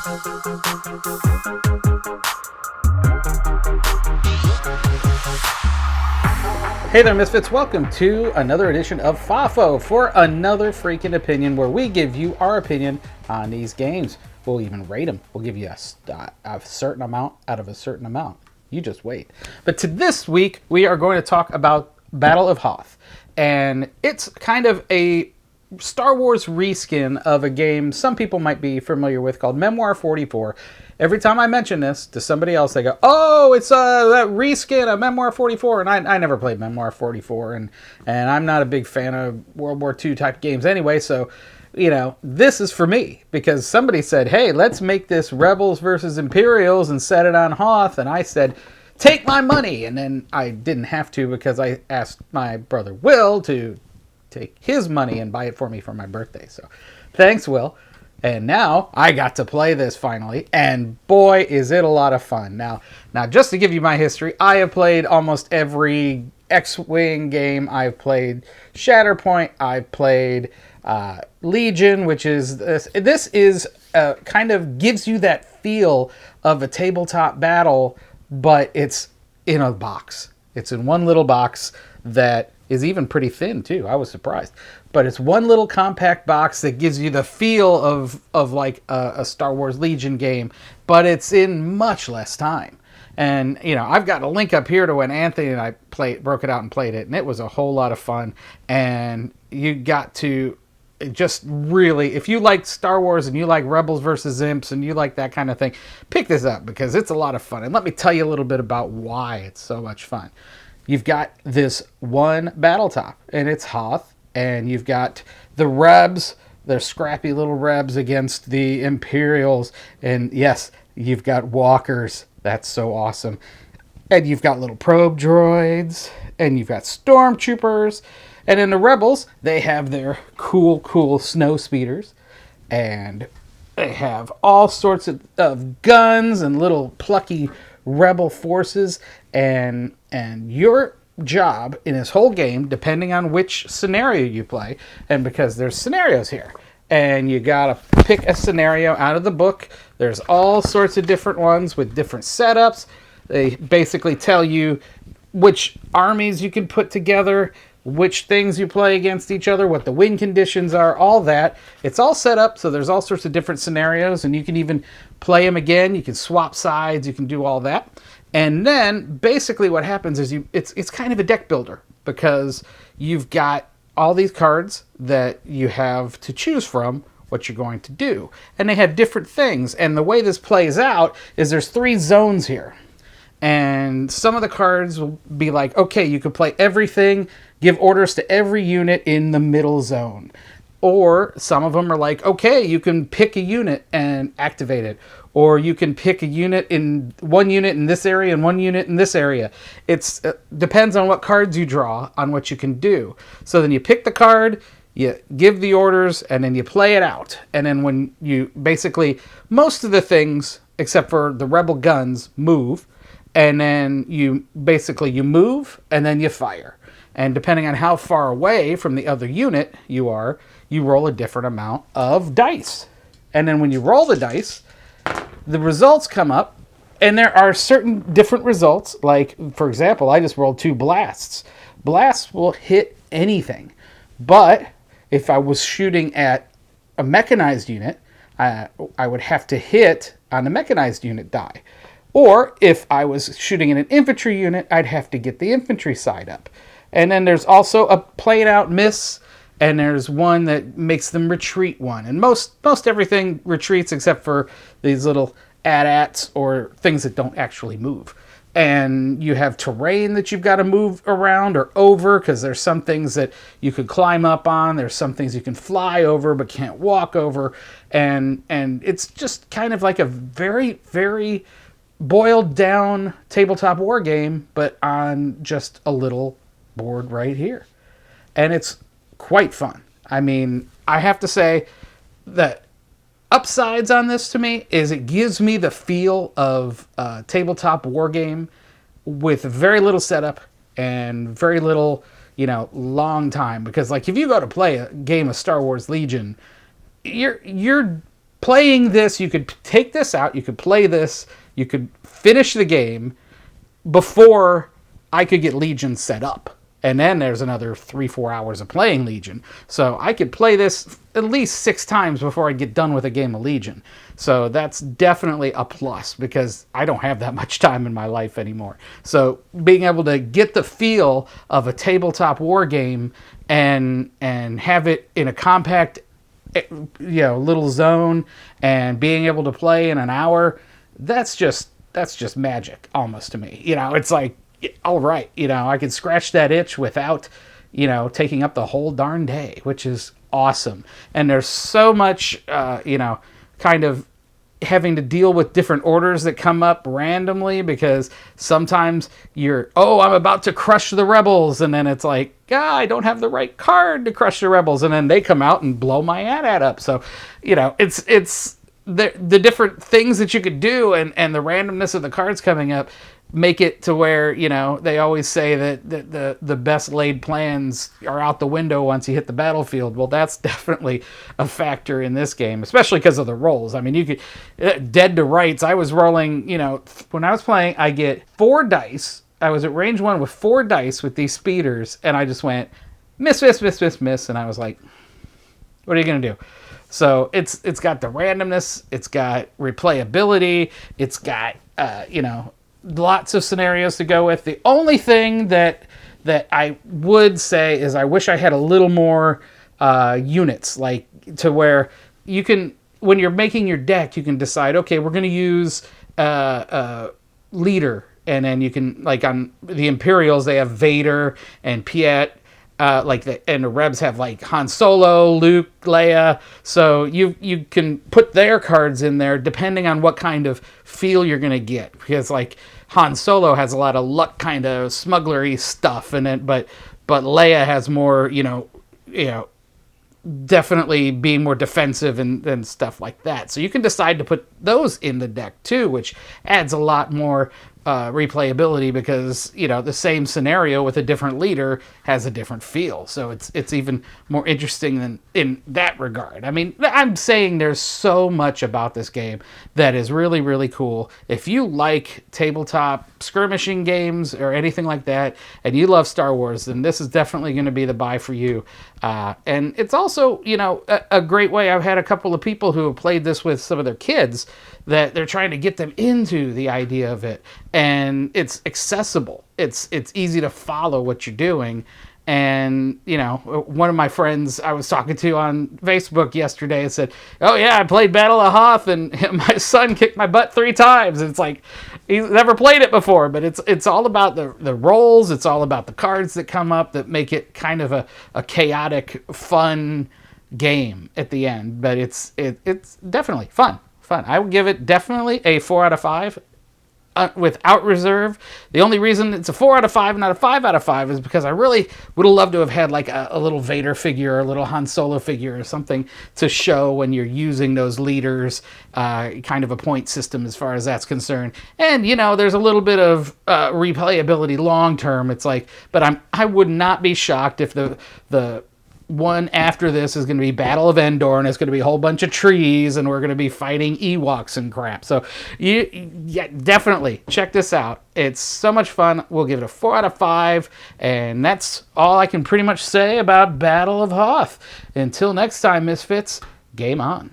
Hey there, Misfits. Welcome to another edition of FAFO for another freaking opinion, where we give you our opinion on these games. We'll even rate them. We'll give you a certain amount out of a certain amount. You just wait. But this week, we are going to talk about Battle of Hoth. And it's kind of a Star Wars reskin of a game some people might be familiar with called Memoir 44. Every time I mention this to somebody else, they go, "Oh, it's that reskin of Memoir 44." And I never played Memoir 44, and I'm not a big fan of World War II type games anyway. So, you know, this is for me because somebody said, "Hey, let's make this Rebels versus Imperials and set it on Hoth," and I said, "Take my money." And then I didn't have to because I asked my brother Will to take his money and buy it for me for my birthday. So, thanks, Will. And now I got to play this finally, and boy, is it a lot of fun. Now, just to give you my history, I have played almost every X-Wing game. I've played Shatterpoint. I've played Legion, which is this is kind of gives you that feel of a tabletop battle, but it's in a box. It's in one little box that is even pretty thin too. I was surprised. But it's one little compact box that gives you the feel of like a Star Wars Legion game, but it's in much less time. And, you know, I've got a link up here to when Anthony and I broke it out and played it, and it was a whole lot of fun. And you got to just really, if you like Star Wars and you like Rebels versus Imps and you like that kind of thing, pick this up because it's a lot of fun. And let me tell you a little bit about why it's so much fun. You've got this one Battletop, and it's Hoth. And you've got the Rebs, they're scrappy little Rebs against the Imperials. And yes, you've got walkers. That's so awesome. And you've got little probe droids. And you've got stormtroopers. And in the Rebels, they have their cool snow speeders. And they have all sorts of guns and little plucky rebel forces. And your job in this whole game, depending on which scenario you play, and because there's scenarios here, and you gotta pick a scenario out of the book. There's all sorts of different ones with different setups. They basically tell you which armies you can put together, which things you play against each other, what the win conditions are, all that. It's all set up so there's all sorts of different scenarios, and you can even play them again. You can swap sides, you can do all that. And then basically what happens is it's kind of a deck builder because you've got all these cards that you have to choose from what you're going to do. And they have different things. And the way this plays out is there's 3 zones here. And some of the cards will be like, okay, you can play everything, give orders to every unit in the middle zone. Or some of them are like, okay, you can pick a unit and activate it. Or you can pick one unit in this area and one unit in this area. It depends on what cards you draw on what you can do. So then you pick the card, you give the orders, and then you play it out. And then when you basically, most of the things, except for the rebel guns, move. And then you move and then you fire. And depending on how far away from the other unit you are, you roll a different amount of dice. And then when you roll the dice, the results come up, and there are certain different results. Like, for example, I just rolled 2 blasts. Blasts will hit anything. But if I was shooting at a mechanized unit, I would have to hit on the mechanized unit die. Or if I was shooting at an infantry unit, I'd have to get the infantry side up. And then there's also a plain out miss, and there's one that makes them retreat one. And most everything retreats except for these little AT-ATs or things that don't actually move. And you have terrain that you've got to move around or over, because there's some things that you could climb up on. There's some things you can fly over but can't walk over. And it's just kind of like a very, very boiled down tabletop war game, but on just a little board right here. And it's quite fun. I mean, I have to say that upsides on this to me is it gives me the feel of a tabletop war game with very little setup and very little, long time. Because like if you go to play a game of Star Wars Legion, you're playing this, you could take this out, you could play this, you could finish the game before I could get Legion set up. And then there's another 3-4 hours of playing Legion. So I could play this at least 6 times before I get done with a game of Legion. So that's definitely a plus, because I don't have that much time in my life anymore. So being able to get the feel of a tabletop war game and have it in a compact, little zone, and being able to play in an hour, that's just magic almost to me. It's like, all right, I can scratch that itch without, taking up the whole darn day, which is awesome. And there's so much, kind of having to deal with different orders that come up randomly, because sometimes I'm about to crush the rebels, and then it's like, I don't have the right card to crush the rebels, and then they come out and blow my AT-AT up. So, it's the different things that you could do, and the randomness of the cards coming up make it to where, they always say that the best laid plans are out the window once you hit the battlefield. Well, that's definitely a factor in this game, especially because of the rolls. I mean, you could, dead to rights, I was rolling, when I was playing, I get 4 dice. I was at range 1 with 4 dice with these speeders, and I just went, miss, and I was like, what are you going to do? So it's got the randomness, it's got replayability, it's got, lots of scenarios to go with. The only thing that I would say is I wish I had a little more units, like to where you can, when you're making your deck, you can decide, okay, we're going to use leader, and then you can, like on the Imperials, they have Vader and Piet. And the Rebs have like Han Solo, Luke, Leia. So you can put their cards in there depending on what kind of feel you're gonna get, because like Han Solo has a lot of luck kind of smugglery stuff in it, but Leia has more, definitely being more defensive and stuff like that. So you can decide to put those in the deck too, which adds a lot more replayability, because the same scenario with a different leader has a different feel. So it's even more interesting than in that regard. I mean, I'm saying there's so much about this game that is really, really cool. If you like tabletop skirmishing games or anything like that, and you love Star Wars, then this is definitely going to be the buy for you. And it's also, a great way. I've had a couple of people who have played this with some of their kids, that they're trying to get them into the idea of it. And it's accessible. It's easy to follow what you're doing. And, one of my friends I was talking to on Facebook yesterday said, oh yeah, I played Battle of Hoth, and my son kicked my butt 3 times. And it's like, he's never played it before, but it's all about the rolls. It's all about the cards that come up that make it kind of a chaotic, fun game at the end. But it's definitely fun. I would give it definitely a 4 out of 5. Without reserve. The only reason it's a 4 out of 5, not a 5 out of 5, is because I really would have loved to have had like a little Vader figure or a little Han Solo figure or something to show when you're using those leaders, kind of a point system as far as that's concerned. And, there's a little bit of replayability long term. It's like, but I would not be shocked if the one after this is going to be Battle of Endor, and it's going to be a whole bunch of trees, and we're going to be fighting Ewoks and crap. So, definitely check this out. It's so much fun. We'll give it a 4 out of 5, and that's all I can pretty much say about Battle of Hoth. Until next time, Misfits, game on.